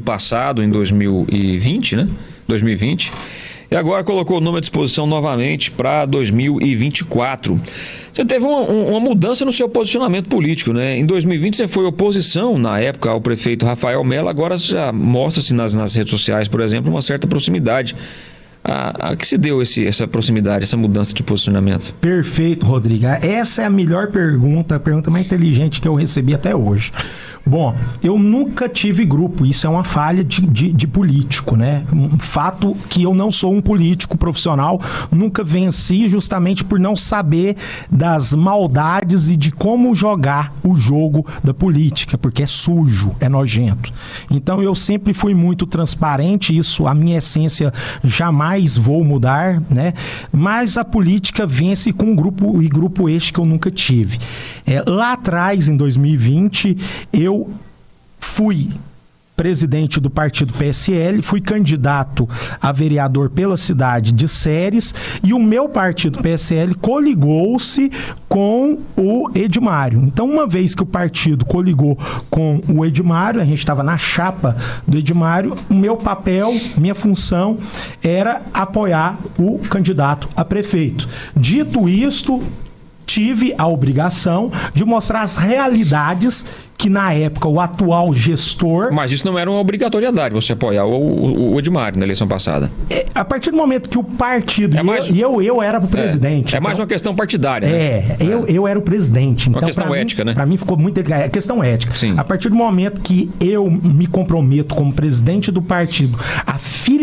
passado, em 2020, né? 2020. E agora colocou o nome à disposição novamente para 2024. Você teve uma mudança no seu posicionamento político, né? Em 2020 você foi oposição, na época, ao prefeito Rafael Mello. Agora já mostra-se nas redes sociais, por exemplo, uma certa proximidade. A que se deu essa proximidade, essa mudança de posicionamento? Perfeito, Rodrigo. Essa é a melhor pergunta, a pergunta mais inteligente que eu recebi até hoje. Bom, eu nunca tive grupo, isso é uma falha de político, né? Um fato que eu não sou um político profissional, nunca venci justamente por não saber das maldades e de como jogar o jogo da política, porque é sujo, é nojento. Então eu sempre fui muito transparente, isso, a minha essência jamais vou mudar, né? Mas a política vence com um grupo este que eu nunca tive. Lá atrás, em 2020, eu fui presidente do partido PSL, fui candidato a vereador pela cidade de Ceres e o meu partido PSL coligou-se com o Edmário. Então, uma vez que o partido coligou com o Edmário, a gente estava na chapa do Edmário, o meu papel, minha função era apoiar o candidato a prefeito. Dito isto, tive a obrigação de mostrar as realidades que, na época, o atual gestor... Mas isso não era uma obrigatoriedade, você apoiar o Edmário na eleição passada. A partir do momento que o partido... Eu era o presidente. É mais uma questão partidária, né? Eu era o presidente. Uma questão ética, né? Para mim ficou muito delicado. É questão ética. Sim. A partir do momento que eu me comprometo como presidente do partido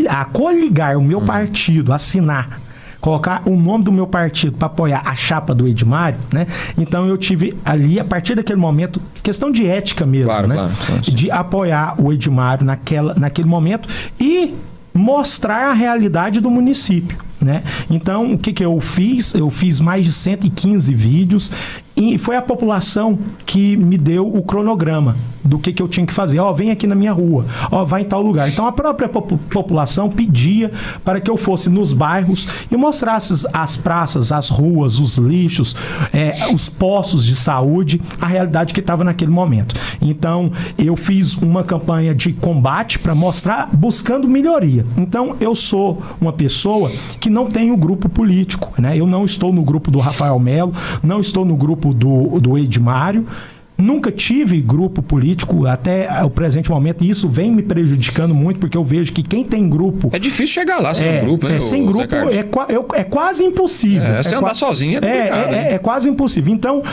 a coligar o meu partido, assinar, colocar o nome do meu partido para apoiar a chapa do Edmário, né? Então eu tive ali, a partir daquele momento, questão de ética mesmo, claro, né? Claro. De apoiar o Edmário naquele momento e mostrar a realidade do município, né? Então, o que eu fiz? Eu fiz mais de 115 vídeos e foi a população que me deu o cronograma do que eu tinha que fazer. Vem aqui na minha rua, vai em tal lugar. Então, a própria população pedia para que eu fosse nos bairros e mostrasse as praças, as ruas, os lixos, os postos de saúde, a realidade que estava naquele momento. Então, eu fiz uma campanha de combate para mostrar, buscando melhoria. Então, eu sou uma pessoa que não tem um grupo político, né? Eu não estou no grupo do Rafael Mello, não estou no grupo do Edmário, nunca tive grupo político até o presente momento, e isso vem me prejudicando muito, porque eu vejo que quem tem grupo... É difícil chegar lá sem grupo, né? Sem grupo é quase impossível. Se andar sozinho é complicado. É quase impossível. Então,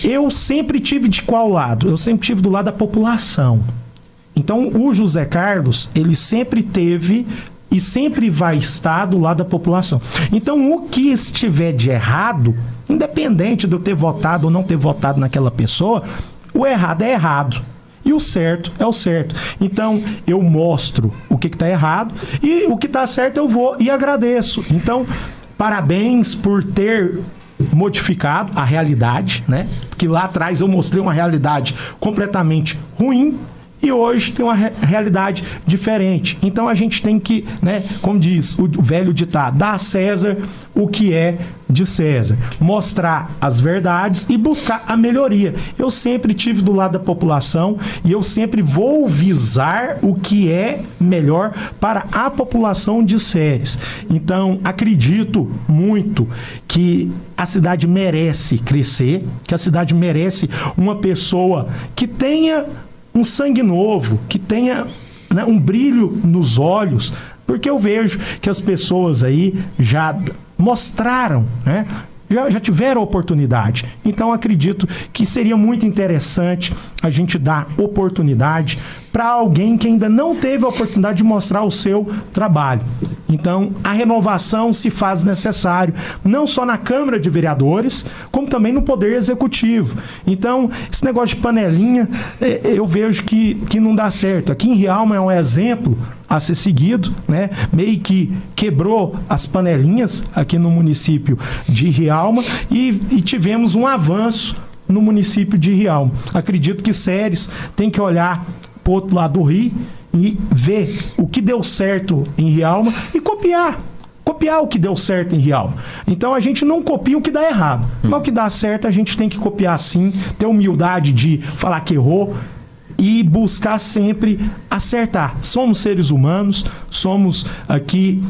eu sempre tive de qual lado? Eu sempre tive do lado da população. Então, o José Carlos, ele sempre teve e sempre vai estar do lado da população. Então, o que estiver de errado, independente de eu ter votado ou não ter votado naquela pessoa, o errado é errado. E o certo é o certo. Então, eu mostro o que está errado e o que está certo eu vou e agradeço. Então, parabéns por ter modificado a realidade, né? Porque lá atrás eu mostrei uma realidade completamente ruim, e hoje tem uma realidade diferente. Então a gente tem que, né, como diz o velho ditado, dar a César o que é de César. Mostrar as verdades e buscar a melhoria. Eu sempre tive do lado da população e eu sempre vou visar o que é melhor para a população de Ceres. Então, acredito muito que a cidade merece crescer, que a cidade merece uma pessoa que tenha um sangue novo, que tenha, né, um brilho nos olhos, porque eu vejo que as pessoas aí já mostraram, né? Já tiveram oportunidade. Então, acredito que seria muito interessante a gente dar oportunidade para alguém que ainda não teve a oportunidade de mostrar o seu trabalho. Então, a renovação se faz necessário, não só na Câmara de Vereadores, como também no Poder Executivo. Então, esse negócio de panelinha, eu vejo que não dá certo. Aqui em Rialma é um exemplo a ser seguido, né? Meio que quebrou as panelinhas aqui no município de Rialma e tivemos um avanço no município de Rialma. Acredito que Ceres tem que olhar para o outro lado do rio e ver o que deu certo em Rialma e copiar o que deu certo em Rialma. Então a gente não copia o que dá errado, mas o que dá certo a gente tem que copiar sim, ter humildade de falar que errou e buscar sempre acertar. Somos seres humanos, somos aqui...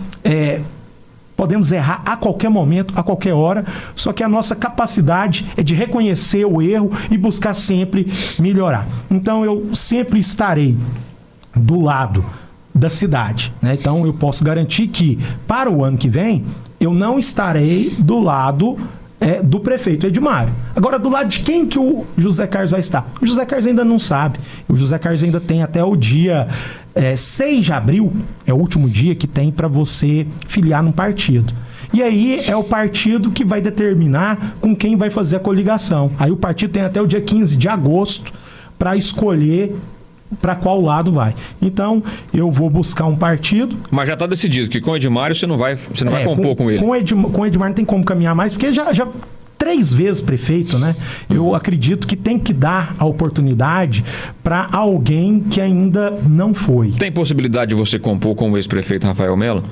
podemos errar a qualquer momento, a qualquer hora, só que a nossa capacidade é de reconhecer o erro e buscar sempre melhorar. Então eu sempre estarei do lado da cidade, né? Então eu posso garantir que para o ano que vem eu não estarei do lado do prefeito Edmário. Agora, do lado de quem que o José Carlos vai estar? O José Carlos ainda não sabe. O José Carlos ainda tem até o dia 6 de abril, é o último dia que tem para você filiar num partido. E aí é o partido que vai determinar com quem vai fazer a coligação. Aí o partido tem até o dia 15 de agosto para escolher para qual lado vai. Então, eu vou buscar um partido... Mas já está decidido que com o Edmário você não vai compor com ele. Com o Edmário não tem como caminhar mais, porque já 3 vezes prefeito, né? Eu acredito que tem que dar a oportunidade para alguém que ainda não foi. Tem possibilidade de você compor com o ex-prefeito Rafael Melo?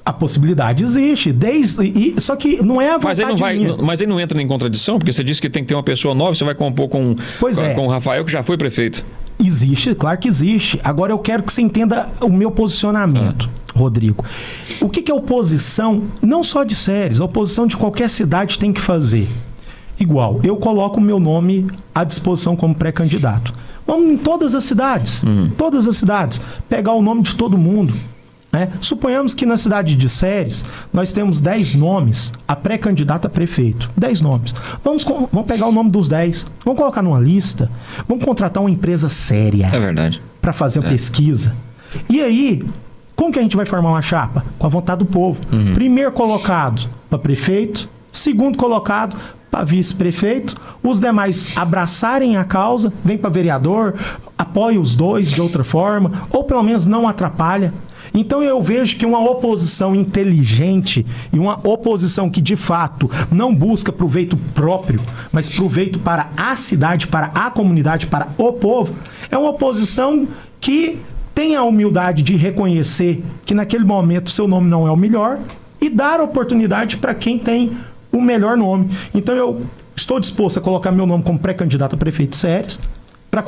A possibilidade existe, só que não é a vontade minha. Mas aí não entra em contradição, porque você disse que tem que ter uma pessoa nova, você vai compor com o Rafael, que já foi prefeito. Existe, claro que existe. Agora eu quero que você entenda o meu posicionamento, Rodrigo. O que é oposição, não só de Ceres, a oposição de qualquer cidade tem que fazer. Igual, eu coloco o meu nome à disposição como pré-candidato. Vamos em todas as cidades, pegar o nome de todo mundo. Suponhamos que na cidade de Ceres nós temos 10 nomes a pré-candidato a prefeito. 10 nomes. Vamos pegar o nome dos 10. Vamos colocar numa lista. Vamos contratar uma empresa séria. É verdade. Para fazer a pesquisa. E aí, como que a gente vai formar uma chapa? Com a vontade do povo. Primeiro colocado para prefeito. Segundo colocado para vice-prefeito. Os demais abraçarem a causa. Vem para vereador. Apoia os dois de outra forma. Ou pelo menos não atrapalha. Então eu vejo que uma oposição inteligente e uma oposição que de fato não busca proveito próprio, mas proveito para a cidade, para a comunidade, para o povo, é uma oposição que tem a humildade de reconhecer que naquele momento seu nome não é o melhor e dar oportunidade para quem tem o melhor nome. Então eu estou disposto a colocar meu nome como pré-candidato a prefeito de Ceres, para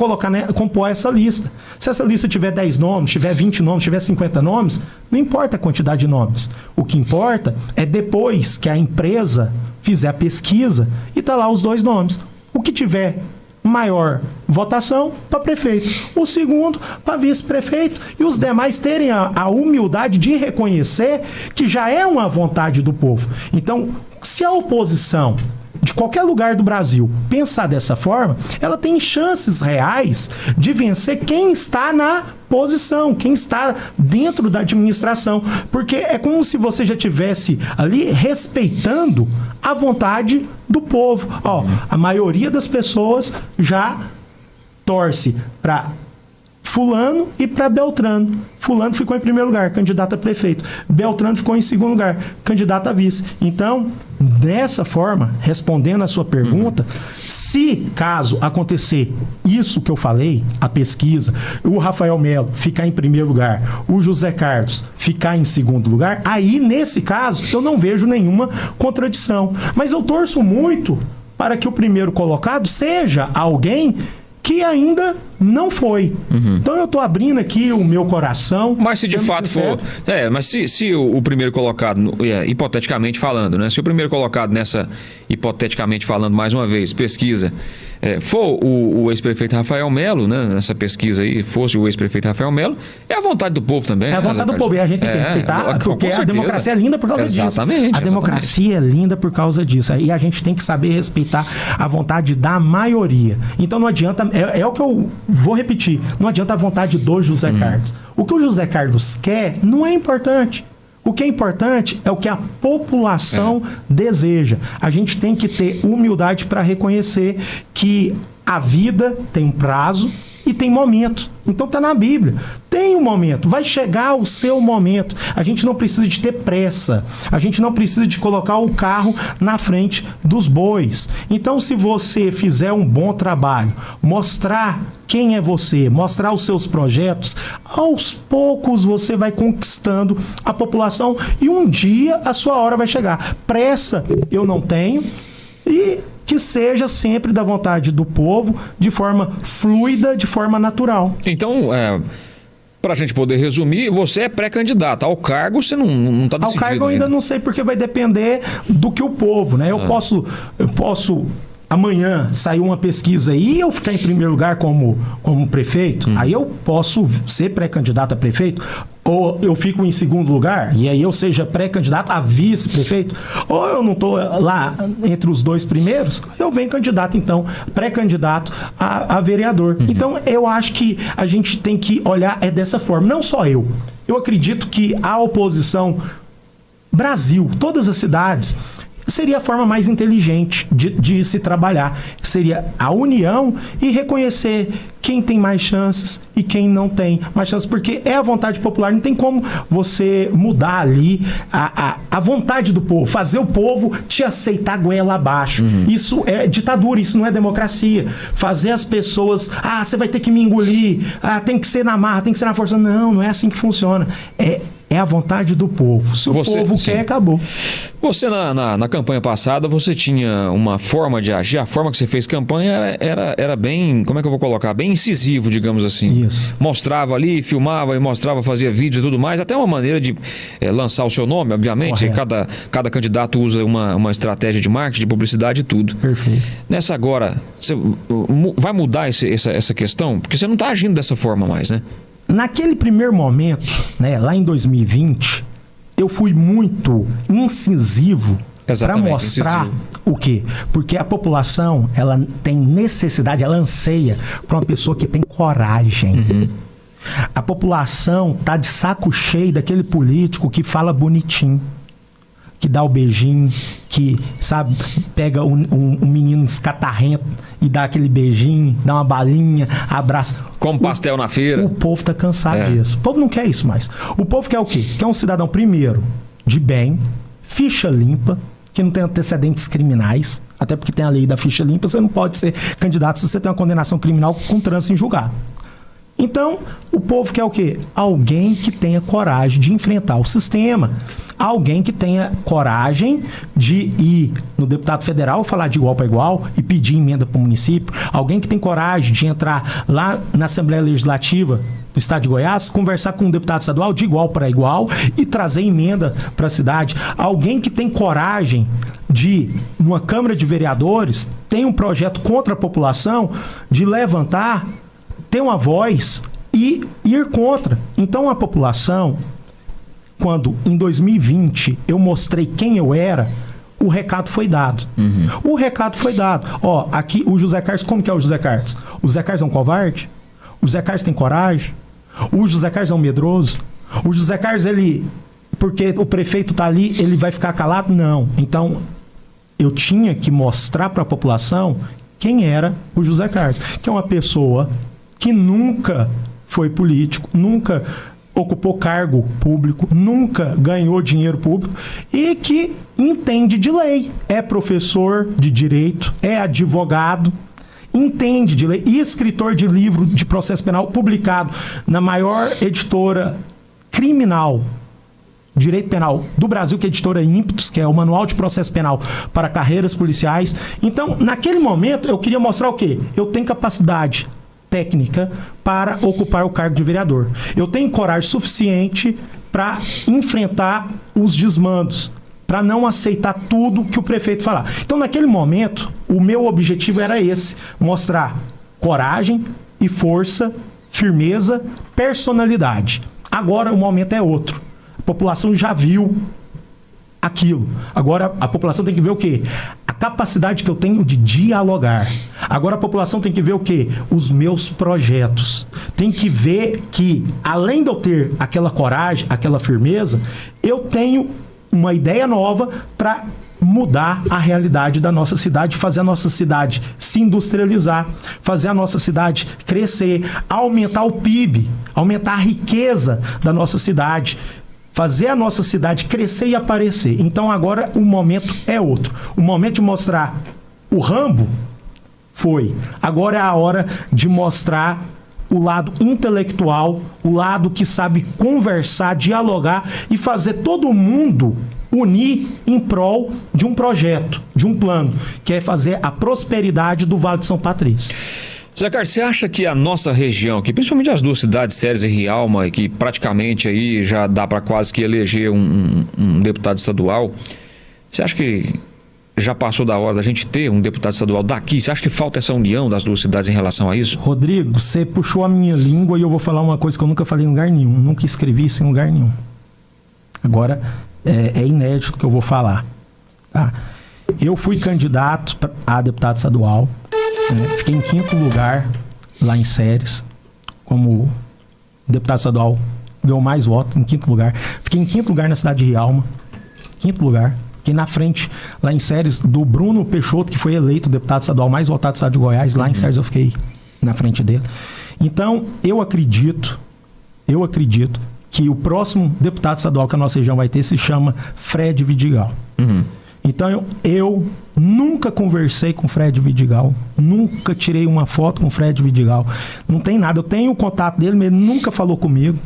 compor essa lista. Se essa lista tiver 10 nomes, tiver 20 nomes, tiver 50 nomes, não importa a quantidade de nomes. O que importa é depois que a empresa fizer a pesquisa e tá lá os 2 nomes. O que tiver maior votação para prefeito, o segundo para vice-prefeito e os demais terem a humildade de reconhecer que já é uma vontade do povo. Então, se a oposição de qualquer lugar do Brasil pensar dessa forma, ela tem chances reais de vencer quem está na posição, quem está dentro da administração, porque é como se você já tivesse ali respeitando a vontade do povo. A maioria das pessoas já torce para Fulano e para Beltrano. Fulano ficou em primeiro lugar, candidato a prefeito. Beltrano ficou em segundo lugar, candidato a vice. Então, dessa forma, respondendo a sua pergunta, se caso acontecer isso que eu falei, a pesquisa, o Rafael Melo ficar em primeiro lugar, o José Carlos ficar em segundo lugar, aí, nesse caso, eu não vejo nenhuma contradição. Mas eu torço muito para que o primeiro colocado seja alguém que ainda não foi. Então eu estou abrindo aqui o meu coração. Mas se de fato sincero, for... mas se o primeiro colocado, hipoteticamente falando, né? Se o primeiro colocado nessa, hipoteticamente falando, mais uma vez, pesquisa, for o ex-prefeito Rafael Melo, né? Nessa pesquisa aí, fosse o ex-prefeito Rafael Melo, é a vontade do povo também. É a vontade do povo. E a gente tem que respeitar, porque a democracia é linda por causa disso. Exatamente. A democracia é linda por causa disso. E a gente tem que saber respeitar a vontade da maioria. Então não adianta... É o que eu vou repetir. Não adianta a vontade do José Carlos. O que o José Carlos quer não é importante. O que é importante é o que a população deseja. A gente tem que ter humildade para reconhecer que a vida tem um prazo e tem momento. Então tá na Bíblia. Tem um momento, vai chegar o seu momento. A gente não precisa de ter pressa. A gente não precisa de colocar o carro na frente dos bois. Então, se você fizer um bom trabalho, mostrar quem é você, mostrar os seus projetos, aos poucos você vai conquistando a população e um dia a sua hora vai chegar. Pressa eu não tenho e que seja sempre da vontade do povo, de forma fluida, de forma natural. Então, para a gente poder resumir, você é pré-candidato. Ao cargo você não está decidido. Ao cargo eu ainda não sei, porque vai depender do que o povo, né? Eu posso amanhã sair uma pesquisa aí e eu ficar em primeiro lugar como prefeito, aí eu posso ser pré-candidato a prefeito, ou eu fico em segundo lugar e aí eu seja pré-candidato a vice-prefeito, ou eu não estou lá entre os dois primeiros, eu venho candidato então, pré-candidato a vereador. Então eu acho que a gente tem que olhar dessa forma, não só eu acredito que a oposição, Brasil, todas as cidades, seria a forma mais inteligente de se trabalhar. Seria a união e reconhecer quem tem mais chances e quem não tem mais chances, porque é a vontade popular, não tem como você mudar ali a vontade do povo, fazer o povo te aceitar goela abaixo. Isso é ditadura, isso não é democracia. Fazer as pessoas, você vai ter que me engolir, tem que ser na marra, tem que ser na força. Não é assim que funciona. É a vontade do povo. Se o povo quer, acabou. Você, na campanha passada, você tinha uma forma de agir. A forma que você fez campanha era bem, como é que eu vou colocar? Bem incisivo, digamos assim. Isso. Mostrava ali, filmava e mostrava, fazia vídeo e tudo mais. Até uma maneira de lançar o seu nome, obviamente. Cada candidato usa uma estratégia de marketing, de publicidade e tudo. Perfeito. Nessa agora, você vai mudar essa questão? Porque você não está agindo dessa forma mais, né? Naquele primeiro momento, né, lá em 2020, eu fui muito incisivo para mostrar o quê? Porque a população, ela tem necessidade, ela anseia por uma pessoa que tem coragem. A população tá de saco cheio daquele político que fala bonitinho, que dá o beijinho, que, sabe, pega um menino escatarrento e dá aquele beijinho, dá uma balinha, abraça. Como pastel na feira. O povo tá cansado disso. O povo não quer isso mais. O povo quer o quê? Quer um cidadão, primeiro, de bem, ficha limpa, que não tem antecedentes criminais, até porque tem a lei da ficha limpa, você não pode ser candidato se você tem uma condenação criminal com trânsito em julgado. Então, o povo quer o quê? Alguém que tenha coragem de enfrentar o sistema. Alguém que tenha coragem de ir no deputado federal, falar de igual para igual e pedir emenda para o município. Alguém que tem coragem de entrar lá na Assembleia Legislativa do Estado de Goiás, conversar com um deputado estadual de igual para igual e trazer emenda para a cidade. Alguém que tem coragem de, numa Câmara de Vereadores, tem um projeto contra a população, de levantar, ter uma voz e ir contra. Então a população, quando em 2020 eu mostrei quem eu era, o recado foi dado. O recado foi dado. Aqui o José Carlos, como que é o José Carlos? O José Carlos é um covarde? O José Carlos tem coragem? O José Carlos é um medroso? O José Carlos, porque o prefeito tá ali, ele vai ficar calado? Não. Então, eu tinha que mostrar para a população quem era o José Carlos, que é uma pessoa que nunca foi político, nunca ocupou cargo público, nunca ganhou dinheiro público e que entende de lei. É professor de direito, é advogado, entende de lei e escritor de livro de processo penal publicado na maior editora criminal, direito penal do Brasil, que é a editora Ímpetos, que é o Manual de Processo Penal para Carreiras Policiais. Então, naquele momento, eu queria mostrar o quê? Eu tenho capacidade técnica para ocupar o cargo de vereador. Eu tenho coragem suficiente para enfrentar os desmandos, para não aceitar tudo que o prefeito falar. Então, naquele momento, o meu objetivo era esse, mostrar coragem e força, firmeza, personalidade. Agora, o momento é outro. A população já viu aquilo. Agora, a população tem que ver o quê? A capacidade que eu tenho de dialogar. Agora a população tem que ver o quê? Os meus projetos. Tem que ver que, além de eu ter aquela coragem, aquela firmeza, eu tenho uma ideia nova para mudar a realidade da nossa cidade, fazer a nossa cidade se industrializar, fazer a nossa cidade crescer, aumentar o PIB, aumentar a riqueza da nossa cidade, fazer a nossa cidade crescer e aparecer. Então agora o momento é outro. O momento de mostrar o Rambo foi. Agora é a hora de mostrar o lado intelectual, o lado que sabe conversar, dialogar e fazer todo mundo unir em prol de um projeto, de um plano, que é fazer a prosperidade do Vale de São Patrício. Zé Carlos, você acha que a nossa região, que principalmente as duas cidades, Ceres e Rialma, que praticamente aí já dá para quase que eleger um deputado estadual, você acha que já passou da hora da gente ter um deputado estadual daqui? Você acha que falta essa união das duas cidades em relação a isso? Rodrigo, você puxou a minha língua e eu vou falar uma coisa que eu nunca falei em lugar nenhum. Nunca escrevi isso em lugar nenhum. Agora, é inédito o que eu vou falar. Tá? Eu fui candidato a deputado estadual. Fiquei em 5º lugar lá em Ceres. Como deputado estadual, ganhou mais votos, em 5º lugar. Fiquei em 5º lugar na cidade de Rialma. 5º lugar. Fiquei na frente, lá em Ceres, do Bruno Peixoto, que foi eleito deputado estadual mais votado do estado de Goiás. Lá em Ceres eu fiquei na frente dele. Então, eu acredito que o próximo deputado estadual que a nossa região vai ter se chama Fred Vidigal. Então, eu nunca conversei com o Fred Vidigal, nunca tirei uma foto com o Fred Vidigal. Não tem nada. Eu tenho o contato dele, mas ele nunca falou comigo.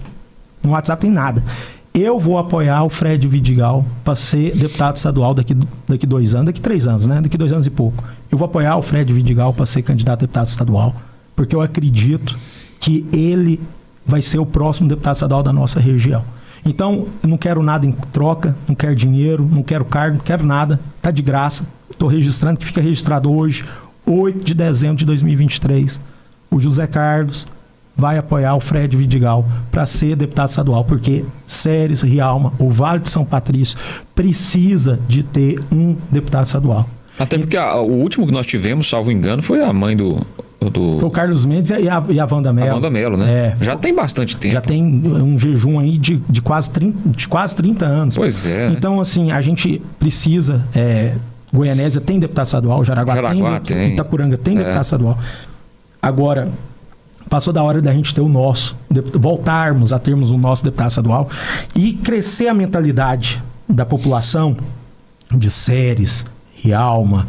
No WhatsApp tem nada. Eu vou apoiar o Fred Vidigal para ser deputado estadual daqui 2 anos, daqui 3 anos, né? Daqui 2 anos e pouco. Eu vou apoiar o Fred Vidigal para ser candidato a deputado estadual, porque eu acredito que ele vai ser o próximo deputado estadual da nossa região. Então, eu não quero nada em troca, não quero dinheiro, não quero cargo, não quero nada. Tá de graça. Estou registrando, que fica registrado hoje, 8 de dezembro de 2023. O José Carlos vai apoiar o Fred Vidigal para ser deputado estadual, porque Ceres, Rialma, o Vale de São Patrício precisa de ter um deputado estadual. Até porque o último que nós tivemos, salvo engano, foi a mãe do... Foi o Carlos Mendes e a Wanda Mello. A Wanda Mello, né? Já tem bastante tempo. Já tem um jejum aí de quase 30 anos. Pois é. Então, assim, a gente precisa... Goianésia tem deputado estadual, Jaraguá tem, Itapuranga tem deputado estadual. Agora, passou da hora da gente ter o nosso, voltarmos a termos o nosso deputado estadual e crescer a mentalidade da população de Ceres, Rialma,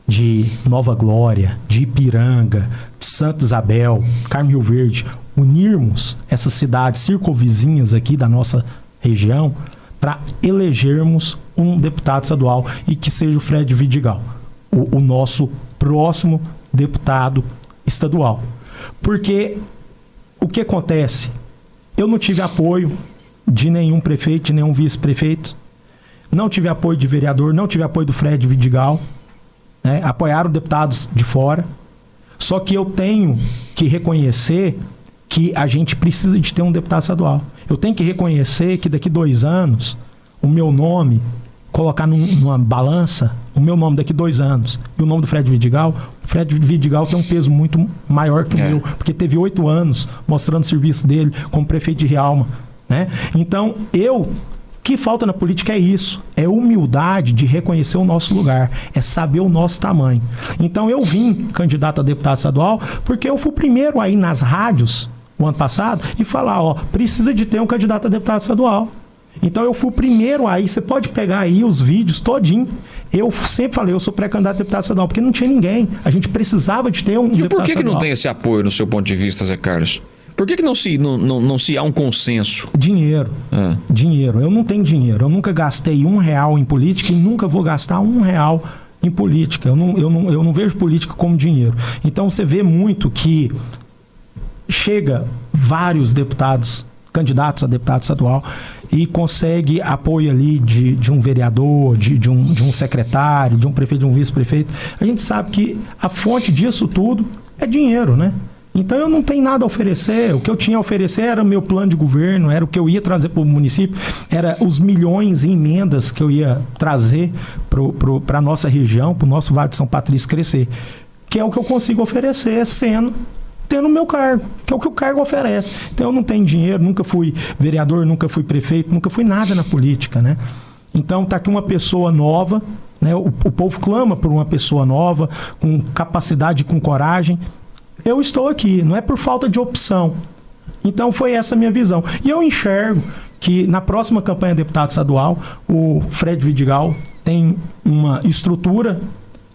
de Nova Glória, de Ipiranga, de Santa Isabel, Carmo Rio Verde, unirmos essas cidades circunvizinhas aqui da nossa região para elegermos um deputado estadual e que seja o Fred Vidigal, o nosso próximo deputado estadual. Porque o que acontece? Eu não tive apoio de nenhum prefeito, de nenhum vice-prefeito, não tive apoio de vereador, não tive apoio do Fred Vidigal, né? Apoiaram deputados de fora. Só que eu tenho que reconhecer que a gente precisa de ter um deputado estadual. Eu tenho que reconhecer que daqui 2 anos, o meu nome, colocar numa balança, o meu nome daqui 2 anos e o nome do Fred Vidigal tem um peso muito maior que o meu, porque teve 8 anos mostrando o serviço dele como prefeito de Rialma, né? Então, o que falta na política é isso, é humildade de reconhecer o nosso lugar, é saber o nosso tamanho. Então, eu vim candidato a deputado estadual porque eu fui o primeiro aí nas rádios o ano passado e falar, precisa de ter um candidato a deputado estadual. Então eu fui o primeiro aí, você pode pegar aí os vídeos todinho. Eu sempre falei, eu sou pré-candidato a deputado estadual, porque não tinha ninguém. A gente precisava de ter um deputado estadual. E por que não tem esse apoio no seu ponto de vista, Zé Carlos? Por que não se há um consenso? Dinheiro. Dinheiro. Eu não tenho dinheiro. Eu nunca gastei R$1 em política e nunca vou gastar R$1 em política. Eu não vejo política como dinheiro. Então você vê muito que chega vários deputados, candidatos a deputado estadual, e consegue apoio ali de um vereador, de um secretário, de um prefeito, de um vice-prefeito. A gente sabe que a fonte disso tudo é dinheiro, né? Então eu não tenho nada a oferecer. O que eu tinha a oferecer era o meu plano de governo, era o que eu ia trazer para o município, era os milhões em emendas que eu ia trazer para a nossa região, para o nosso Vale de São Patrício crescer. Que é o que eu consigo oferecer, tendo o meu cargo, que é o que o cargo oferece. Então eu não tenho dinheiro, nunca fui vereador, nunca fui prefeito, nunca fui nada na política, né? Então tá aqui uma pessoa nova, né? O povo clama por uma pessoa nova, com capacidade, com coragem. Eu estou aqui, não é por falta de opção. Então foi essa a minha visão. E eu enxergo que na próxima campanha de deputado estadual, o Fred Vidigal tem uma estrutura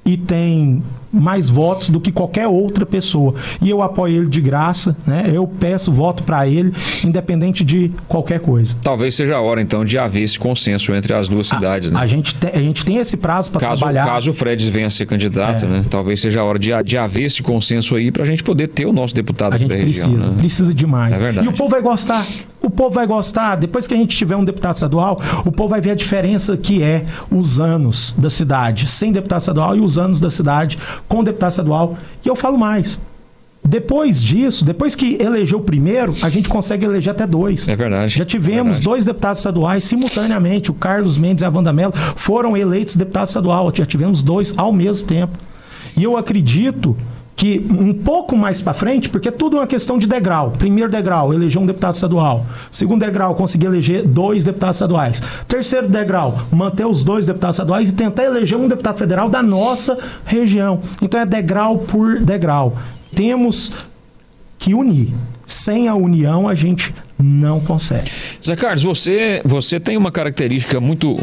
e tem mais votos do que qualquer outra pessoa. E eu apoio ele de graça, né? Eu peço voto para ele, independente de qualquer coisa. Talvez seja a hora, então, de haver esse consenso entre as duas cidades, né? A gente tem esse prazo para trabalhar. Caso o Fred venha a ser candidato, né? Talvez seja a hora de haver esse consenso aí para a gente poder ter o nosso deputado aqui da região. Precisa demais. É verdade. E o povo vai gostar. O povo vai gostar. Depois que a gente tiver um deputado estadual, o povo vai ver a diferença que é os anos da cidade sem deputado estadual e os anos da cidade com deputado estadual. E eu falo mais. Depois disso, depois que elegeu o primeiro, a gente consegue eleger até 2. É verdade. Já tivemos 2 deputados estaduais simultaneamente. O Carlos Mendes e a Wanda Mello foram eleitos deputado estadual. Já tivemos 2 ao mesmo tempo. E eu acredito que um pouco mais para frente, porque tudo é uma questão de degrau. Primeiro degrau, eleger um deputado estadual. Segundo degrau, conseguir eleger 2 deputados estaduais. Terceiro degrau, manter os 2 deputados estaduais e tentar eleger um deputado federal da nossa região. Então é degrau por degrau. Temos que unir. Sem a união, a gente não consegue. Zé Carlos, você tem uma característica muito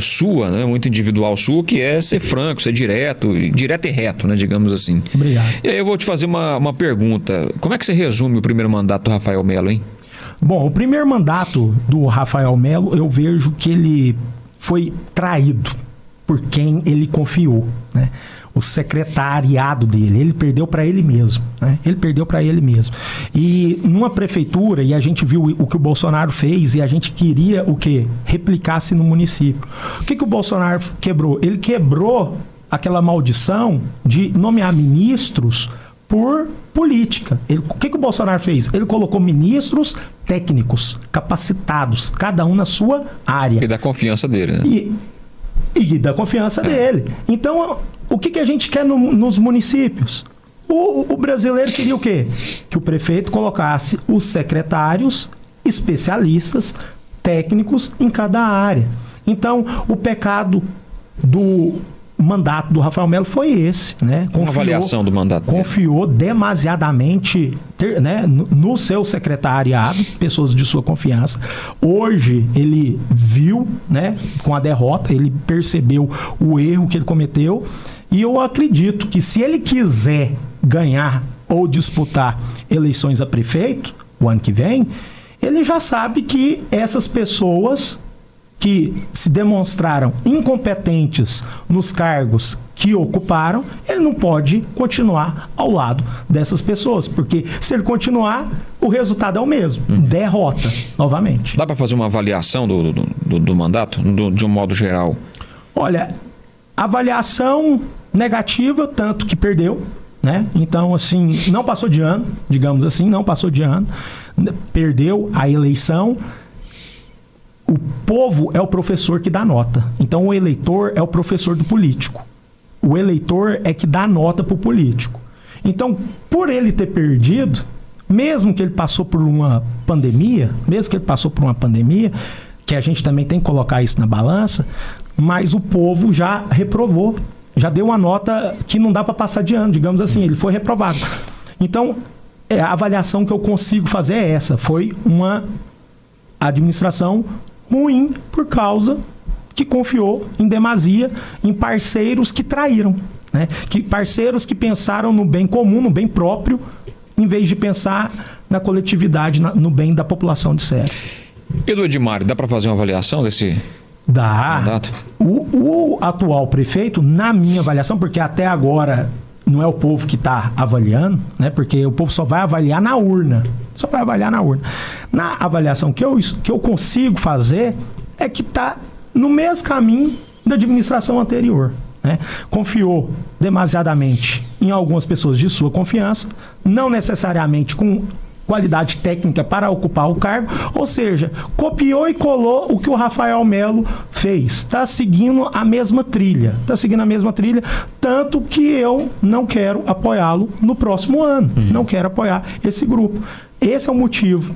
sua, né? Muito individual sua, que é ser franco, ser direto e reto, né? Digamos assim. Obrigado. E aí eu vou te fazer uma pergunta. Como é que você resume o primeiro mandato do Rafael Mello, hein? Bom, o primeiro mandato do Rafael Mello, eu vejo que ele foi traído por quem ele confiou, né? O secretariado dele, ele perdeu para ele mesmo, né? Ele perdeu para ele mesmo. E numa prefeitura, e a gente viu o que o Bolsonaro fez, e a gente queria o quê? Replicasse no município. O que o Bolsonaro quebrou? Ele quebrou aquela maldição de nomear ministros por política. O que o Bolsonaro fez? Ele colocou ministros técnicos, capacitados, cada um na sua área. E da confiança dele, né? E da confiança dele. Então, o que a gente quer nos municípios? O brasileiro queria o quê? Que o prefeito colocasse os secretários, especialistas, técnicos em cada área. Então, o pecado do mandato do Rafael Mello foi esse, né? Uma avaliação do mandato dele. Confiou demasiadamente, né, no seu secretariado, pessoas de sua confiança. Hoje ele viu, né, com a derrota, ele percebeu o erro que ele cometeu, e eu acredito que se ele quiser ganhar ou disputar eleições a prefeito o ano que vem, ele já sabe que essas pessoas que se demonstraram incompetentes nos cargos que ocuparam, ele não pode continuar ao lado dessas pessoas, porque se ele continuar, o resultado é o mesmo, derrota novamente. Dá para fazer uma avaliação do mandato, de um modo geral? Olha, avaliação negativa, tanto que perdeu, né? Então, assim, não passou de ano, digamos assim, não passou de ano, perdeu a eleição. O povo é o professor que dá nota. Então, o eleitor é o professor do político. O eleitor é que dá nota para o político. Então, por ele ter perdido, mesmo que ele passou por uma pandemia, que a gente também tem que colocar isso na balança, mas o povo já reprovou, já deu uma nota que não dá para passar de ano, digamos assim, ele foi reprovado. Então, a avaliação que eu consigo fazer é essa, foi uma administração ruim por causa que confiou em demasia em parceiros que traíram, né? Parceiros que pensaram no bem comum, no bem próprio, em vez de pensar na coletividade, no bem da população de Ceres. E do Edmário, dá para fazer uma avaliação desse mandato? O atual prefeito, na minha avaliação, porque até agora não é o povo que está avaliando, né? Porque o povo só vai avaliar na urna. Na avaliação que eu consigo fazer é que está no mesmo caminho da administração anterior, né? Confiou demasiadamente em algumas pessoas de sua confiança, não necessariamente com qualidade técnica para ocupar o cargo, ou seja, copiou e colou o que o Rafael Mello fez. Está seguindo a mesma trilha, tanto que eu não quero apoiá-lo no próximo ano, não quero apoiar esse grupo. Esse é o motivo.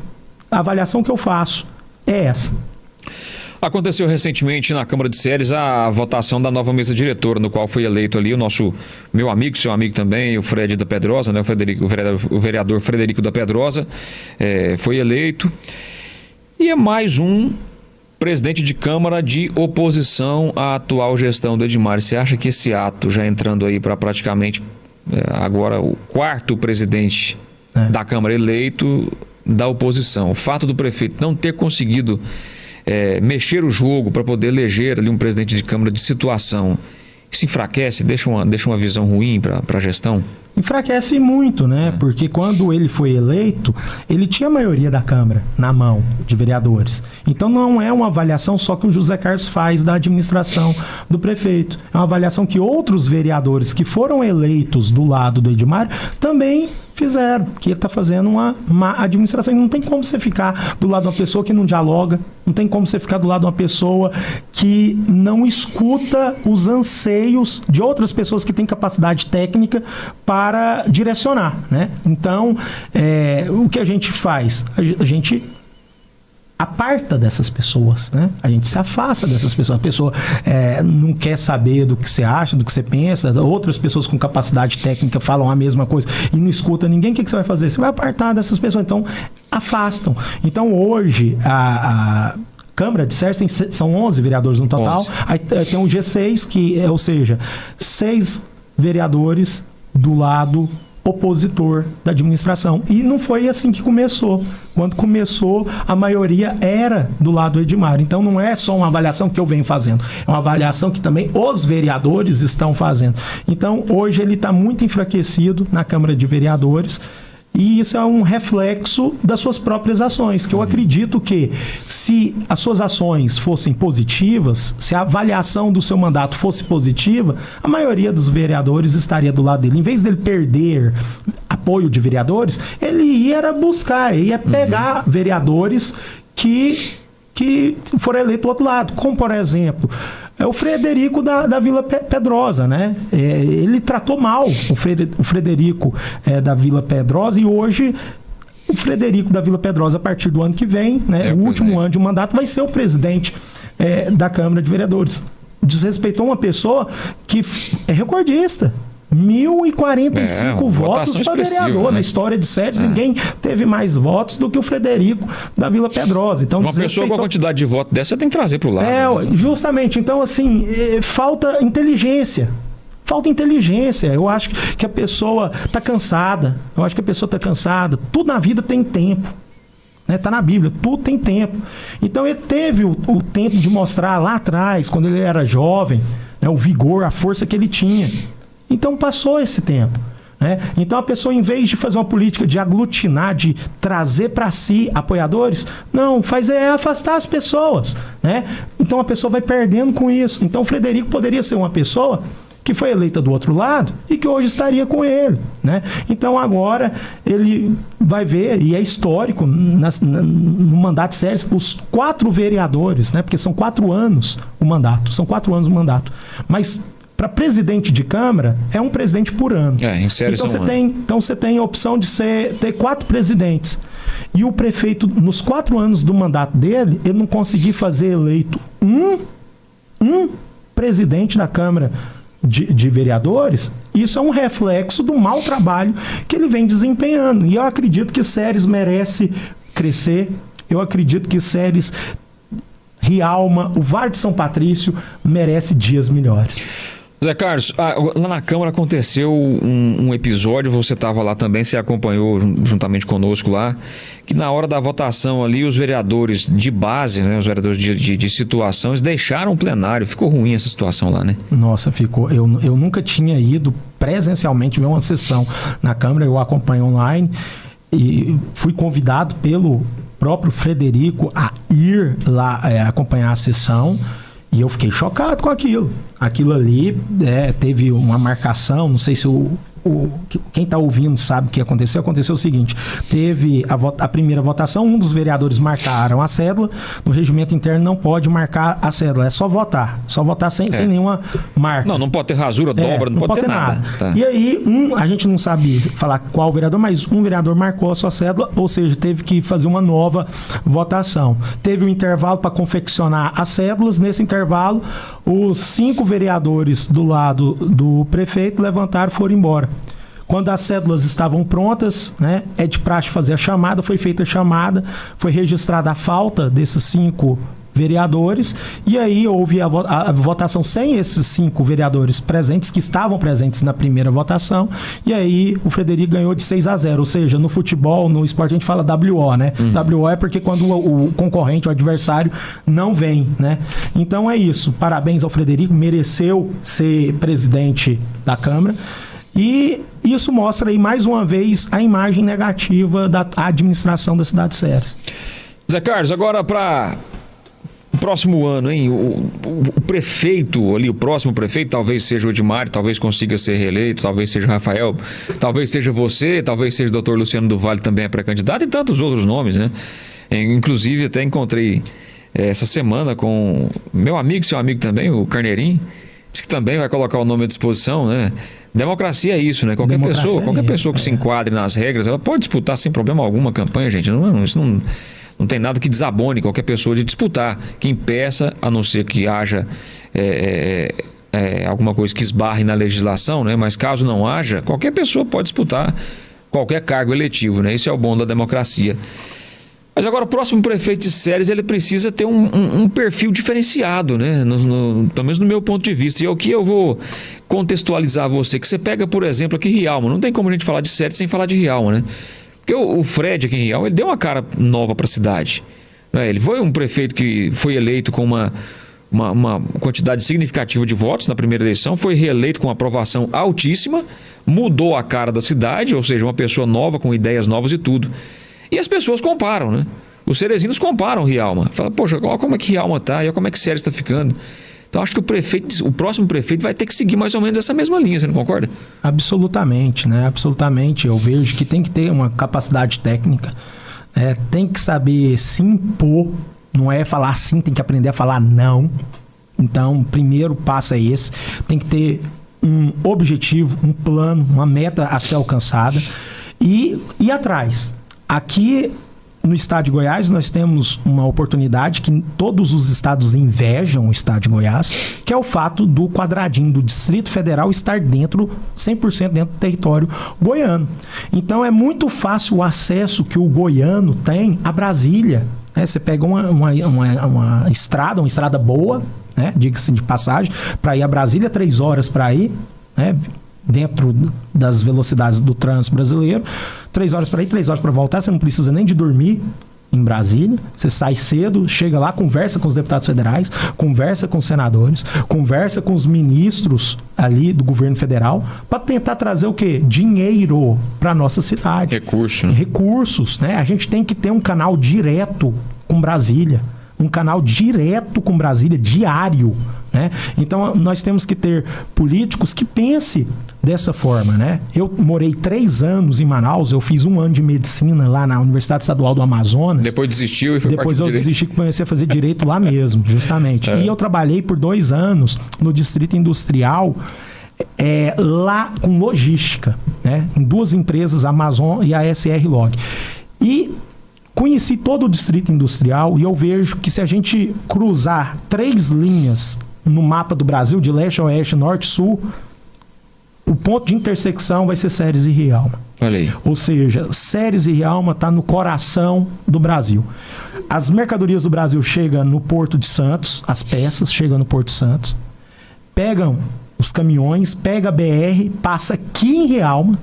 A avaliação que eu faço é essa. Aconteceu recentemente na Câmara de Ceres a votação da nova mesa diretora, no qual foi eleito ali meu amigo, seu amigo também, o Fred da Pedrosa, né? O vereador Frederico da Pedrosa, foi eleito. E é mais um presidente de Câmara de oposição à atual gestão do Edmar. Você acha que esse ato, já entrando aí para praticamente agora o quarto presidente da Câmara eleito da oposição, o fato do prefeito não ter conseguido mexer o jogo para poder eleger ali um presidente de Câmara de situação, isso enfraquece, deixa uma visão ruim para a gestão? Enfraquece muito, né? Porque quando ele foi eleito, ele tinha a maioria da Câmara na mão de vereadores. Então não é uma avaliação só que o José Carlos faz da administração do prefeito. É uma avaliação que outros vereadores que foram eleitos do lado do Edmar também fizeram, que ele está fazendo uma má administração. E não tem como você ficar do lado de uma pessoa que não dialoga, não tem como você ficar do lado de uma pessoa que não escuta os anseios de outras pessoas que têm capacidade técnica para direcionar, né? Então, o que a gente faz? A gente aparta dessas pessoas, né? A gente se afasta dessas pessoas. A pessoa não quer saber do que você acha, do que você pensa. Outras pessoas com capacidade técnica falam a mesma coisa e não escuta ninguém. O que você vai fazer? Você vai apartar dessas pessoas. Então, afastam. Então, hoje, a Câmara de Sérgio são 11 vereadores no total. 11. Aí tem um G6, ou seja, 6 vereadores do lado opositor da administração. E não foi assim que começou. Quando começou, a maioria era do lado do Edmar. Então não é só uma avaliação que eu venho fazendo, é uma avaliação que também os vereadores estão fazendo. Então hoje ele está muito enfraquecido na Câmara de Vereadores. E isso é um reflexo das suas próprias ações, que eu acredito que se as suas ações fossem positivas, se a avaliação do seu mandato fosse positiva, a maioria dos vereadores estaria do lado dele. Em vez dele perder apoio de vereadores, ele ia buscar, ia pegar vereadores que foram eleitos do outro lado, como por exemplo o Frederico da Vila Pedrosa, né? Ele tratou mal o Frederico da Vila Pedrosa, e hoje o Frederico da Vila Pedrosa, a partir do ano que vem, né, o último ano de mandato, vai ser o presidente da Câmara de Vereadores. Desrespeitou uma pessoa que é recordista. 1.045 votos para vereador. Né? Na história de Sérgio, ninguém teve mais votos do que o Frederico da Vila Pedrosa. Então, uma pessoa com a quantidade de votos dessa, você tem que trazer para o lado. Justamente. Então, assim, falta inteligência. Falta inteligência. Eu acho que a pessoa está cansada. Tudo na vida tem tempo. Está na Bíblia, tudo tem tempo. Então ele teve o tempo de mostrar lá atrás, quando ele era jovem, né, o vigor, a força que ele tinha. Então passou esse tempo, né? Então a pessoa, em vez de fazer uma política de aglutinar, de trazer para si apoiadores, não, faz afastar as pessoas, né? Então a pessoa vai perdendo com isso. Então o Frederico poderia ser uma pessoa que foi eleita do outro lado e que hoje estaria com ele, né? Então agora ele vai ver, e é histórico no mandato de Sérgio, os 4 vereadores, né? Porque são 4 anos o mandato, mas para presidente de Câmara, é um presidente por ano. Então você tem a opção de ter 4 presidentes. E o prefeito, nos 4 anos do mandato dele, ele não conseguir fazer eleito um presidente da Câmara de Vereadores. Isso é um reflexo do mau trabalho que ele vem desempenhando. E eu acredito que Sérgio merece crescer. Eu acredito que Sérgio, Rialma, o Vale de São Patrício merece dias melhores. Zé Carlos, lá na Câmara aconteceu um episódio, você estava lá também, você acompanhou juntamente conosco lá, que na hora da votação ali, os vereadores de base, né, os vereadores de situação, eles deixaram o plenário. Ficou ruim essa situação lá, né? Nossa, ficou. Eu nunca tinha ido presencialmente ver uma sessão na Câmara, eu acompanho online e fui convidado pelo próprio Frederico a ir lá acompanhar a sessão. E eu fiquei chocado com aquilo. Aquilo ali teve uma marcação, não sei se quem está ouvindo sabe o que aconteceu. Aconteceu o seguinte: teve a primeira votação, um dos vereadores marcaram a cédula. No regimento interno não pode marcar a cédula, é só votar sem nenhuma marca. Não pode ter rasura, dobra, não pode ter nada. Tá. E aí, a gente não sabe falar qual vereador, mas um vereador marcou a sua cédula, ou seja, teve que fazer uma nova votação. Teve um intervalo para confeccionar as cédulas. Nesse intervalo, os 5 vereadores do lado do prefeito levantaram e foram embora. Quando as cédulas estavam prontas, né, é de praxe fazer a chamada, foi feita a chamada, foi registrada a falta desses 5 vereadores, e aí houve a votação sem esses 5 vereadores presentes, que estavam presentes na primeira votação, e aí o Frederico ganhou de 6-0, ou seja, no futebol, no esporte a gente fala WO, né? WO é porque quando o concorrente, o adversário, não vem, né? Então é isso, parabéns ao Frederico, mereceu ser presidente da Câmara, e isso mostra aí mais uma vez a imagem negativa da administração da cidade de Ceres. Zé Carlos, agora para o próximo ano, hein? O prefeito ali, o próximo prefeito, talvez seja o Edmário, talvez consiga ser reeleito, talvez seja o Rafael, talvez seja você, talvez seja o Dr. Luciano do Vale também é pré-candidato, e tantos outros nomes, né? Inclusive, até encontrei essa semana com meu amigo, seu amigo também, o Carneirinho, disse que também vai colocar o nome à disposição, né? Democracia é isso, né? Qualquer pessoa que se enquadre nas regras, ela pode disputar sem problema alguma a campanha, gente. Isso não tem nada que desabone qualquer pessoa de disputar, que impeça, a não ser que haja alguma coisa que esbarre na legislação, né? Mas caso não haja, qualquer pessoa pode disputar qualquer cargo eletivo, né? Isso é o bom da democracia. Mas agora o próximo prefeito de Ceres, ele precisa ter um perfil diferenciado, né? Pelo menos no meu ponto de vista. E é o que eu vou contextualizar você, que você pega, por exemplo, aqui Rialma. Não tem como a gente falar de Ceres sem falar de Rialma, né? Porque o Fred aqui em Rialma, ele deu uma cara nova para a cidade. Né? Ele foi um prefeito que foi eleito com uma quantidade significativa de votos na primeira eleição, foi reeleito com aprovação altíssima, mudou a cara da cidade, ou seja, uma pessoa nova, com ideias novas e tudo. E as pessoas comparam, né? Os cerezinos comparam Rialma. Falam, poxa, olha como é que Rialma está, olha como é que Ceres está ficando. Então, acho que o próximo prefeito vai ter que seguir mais ou menos essa mesma linha, você não concorda? Absolutamente, né? Absolutamente. Eu vejo que tem que ter uma capacidade técnica, tem que saber se impor, não é falar sim, tem que aprender a falar não. Então, o primeiro passo é esse. Tem que ter um objetivo, um plano, uma meta a ser alcançada e ir atrás. Aqui no estado de Goiás, nós temos uma oportunidade que todos os estados invejam o estado de Goiás, que é o fato do quadradinho do Distrito Federal estar 100% dentro do território goiano. Então, é muito fácil o acesso que o goiano tem a Brasília. Você pega uma estrada boa, né, diga-se de passagem, para ir a Brasília, 3 horas para ir, né, dentro das velocidades do trânsito brasileiro, 3 horas para ir, 3 horas para voltar, você não precisa nem de dormir em Brasília, você sai cedo, chega lá, conversa com os deputados federais, conversa com os senadores, conversa com os ministros ali do governo federal, para tentar trazer o quê? Dinheiro para nossa cidade. Recurso, né? Recursos, né? A gente tem que ter um canal direto com Brasília, diário, né? Então nós temos que ter políticos que pensem dessa forma, né? Eu morei 3 anos em Manaus, eu fiz 1 ano de medicina lá na Universidade Estadual do Amazonas. Depois desistiu e foi Depois eu desisti, que comecei a fazer direito lá mesmo, justamente. E eu trabalhei por 2 anos no Distrito Industrial, lá com logística, né? Em 2 empresas, a Amazon e a SR Log. E conheci todo o Distrito Industrial e eu vejo que se a gente cruzar 3 linhas no mapa do Brasil, de leste a oeste, norte, sul, o ponto de intersecção vai ser Ceres e Rialma. Olha aí. Ou seja, Ceres e Rialma está no coração do Brasil. As mercadorias do Brasil chegam no Porto de Santos, as peças chegam no Porto de Santos, pegam os caminhões, pega a BR, passa aqui em Rialma,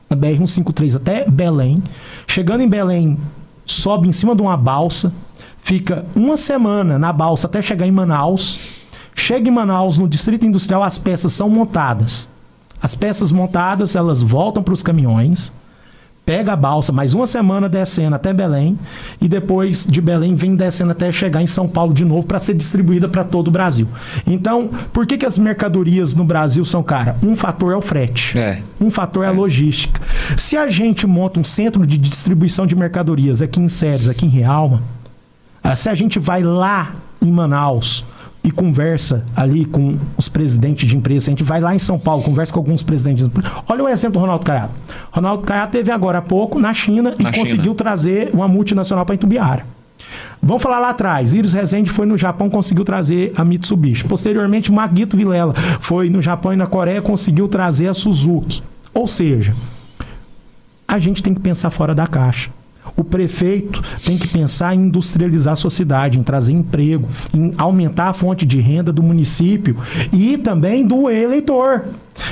a BR-153 até Belém. Chegando em Belém, sobe em cima de uma balsa, fica 1 semana na balsa até chegar em Manaus. Chega em Manaus, no Distrito Industrial, as peças são montadas. As peças montadas, elas voltam para os caminhões, pega a balsa, mais 1 semana descendo até Belém, e depois de Belém vem descendo até chegar em São Paulo de novo para ser distribuída para todo o Brasil. Então, por que as mercadorias no Brasil são caras? Um fator é o frete, um fator é a logística. Se a gente monta um centro de distribuição de mercadorias aqui em Ceres, aqui em Rialma, se a gente vai lá em Manaus e conversa ali com os presidentes de empresa, a gente vai lá em São Paulo, conversa com alguns presidentes. Olha o exemplo do Ronaldo Caiado. Ronaldo Caiado teve agora há pouco na China e conseguiu trazer uma multinacional para Itumbiara. Vamos falar lá atrás, Iris Rezende foi no Japão, conseguiu trazer a Mitsubishi. Posteriormente, Maguito Vilela foi no Japão e na Coreia, conseguiu trazer a Suzuki. Ou seja, a gente tem que pensar fora da caixa. O prefeito tem que pensar em industrializar a sua cidade, em trazer emprego, em aumentar a fonte de renda do município e também do eleitor.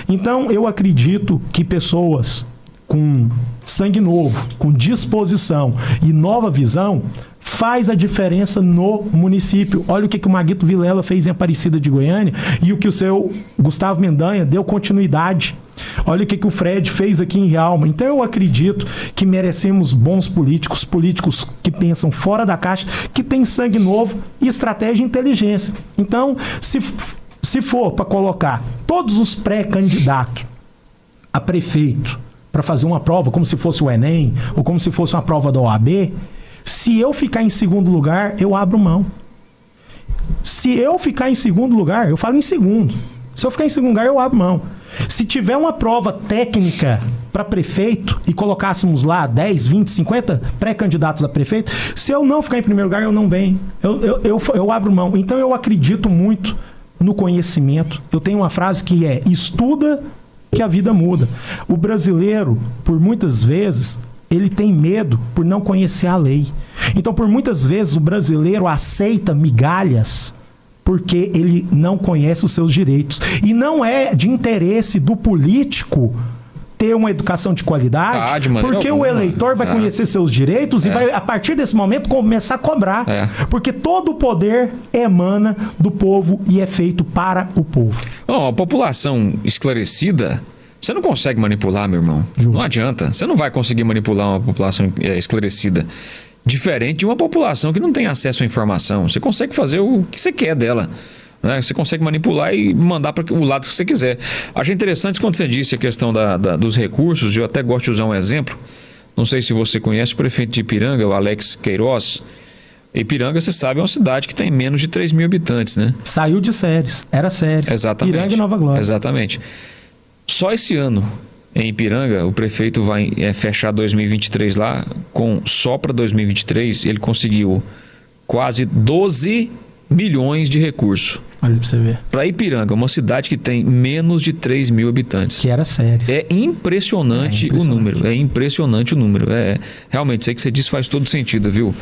Então, eu acredito que pessoas com sangue novo, com disposição e nova visão faz a diferença no município. Olha o que o Maguito Vilela fez em Aparecida de Goiânia e o que o seu Gustavo Mendanha deu continuidade. Olha o que o Fred fez aqui em Rialma. Então eu acredito que merecemos bons políticos, políticos que pensam fora da caixa, que têm sangue novo e estratégia e inteligência. Então, se for para colocar todos os pré-candidatos a prefeito para fazer uma prova como se fosse o Enem ou como se fosse uma prova da OAB, se eu ficar em segundo lugar, eu abro mão. Se eu ficar em segundo lugar, eu falo em segundo. Se eu ficar em segundo lugar, eu abro mão. Se tiver uma prova técnica para prefeito e colocássemos lá 10, 20, 50 pré-candidatos a prefeito, se eu não ficar em primeiro lugar, eu não venho. Eu abro mão. Então eu acredito muito no conhecimento. Eu tenho uma frase que é: estuda que a vida muda. O brasileiro, por muitas vezes, ele tem medo por não conhecer a lei. Então, por muitas vezes, o brasileiro aceita migalhas porque ele não conhece os seus direitos. E não é de interesse do político ter uma educação de qualidade, porque alguma. O eleitor vai conhecer seus direitos e vai, a partir desse momento, começar a cobrar. Porque todo o poder emana do povo e é feito para o povo. Bom, a população esclarecida, você não consegue manipular, meu irmão. Justo. Não adianta. Você não vai conseguir manipular uma população esclarecida. Diferente de uma população que não tem acesso à informação. Você consegue fazer o que você quer dela, né? Você consegue manipular e mandar para o lado que você quiser. Achei interessante quando você disse a questão dos recursos. Eu até gosto de usar um exemplo. Não sei se você conhece o prefeito de Ipiranga, o Alex Queiroz. Ipiranga, você sabe, é uma cidade que tem menos de 3 mil habitantes, né? Saiu de Séries. Era Séries. Exatamente. Ipiranga e Nova Glória. Exatamente. Só esse ano, em Ipiranga, o prefeito vai fechar 2023 lá, só para 2023 ele conseguiu quase 12 milhões de recursos. Olha pra você ver. Para Ipiranga, uma cidade que tem menos de 3 mil habitantes. Que era Séries. É impressionante o número. É impressionante o número. Realmente, isso aí que você disse faz todo sentido, viu?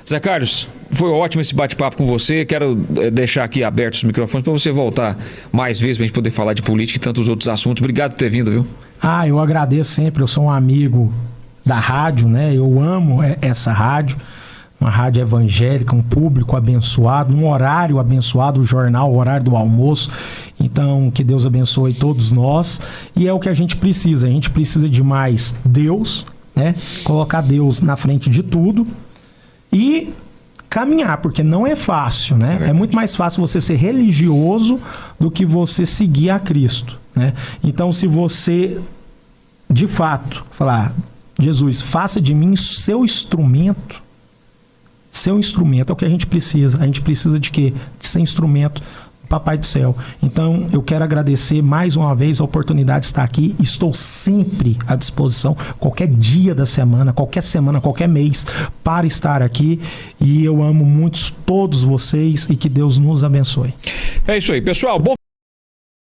Zé Carlos, foi ótimo esse bate-papo com você. Quero deixar aqui abertos os microfones para você voltar mais vezes para a gente poder falar de política e tantos outros assuntos. Obrigado por ter vindo, viu? Eu agradeço sempre. Eu sou um amigo da rádio, né? Eu amo essa rádio. Uma rádio evangélica, um público abençoado, um horário abençoado, o jornal, o horário do almoço. Então, que Deus abençoe todos nós. E é o que a gente precisa. A gente precisa de mais Deus, né? Colocar Deus na frente de tudo e caminhar, porque não é fácil, né? É muito mais fácil você ser religioso do que você seguir a Cristo, né? Então, se você, de fato, falar: Jesus, faça de mim seu instrumento. Seu instrumento é o que a gente precisa. A gente precisa de quê? De ser instrumento do Papai do Céu. Então, eu quero agradecer mais uma vez a oportunidade de estar aqui. Estou sempre à disposição, qualquer dia da semana, qualquer mês, para estar aqui. E eu amo muito todos vocês e que Deus nos abençoe. É isso aí, pessoal. Bom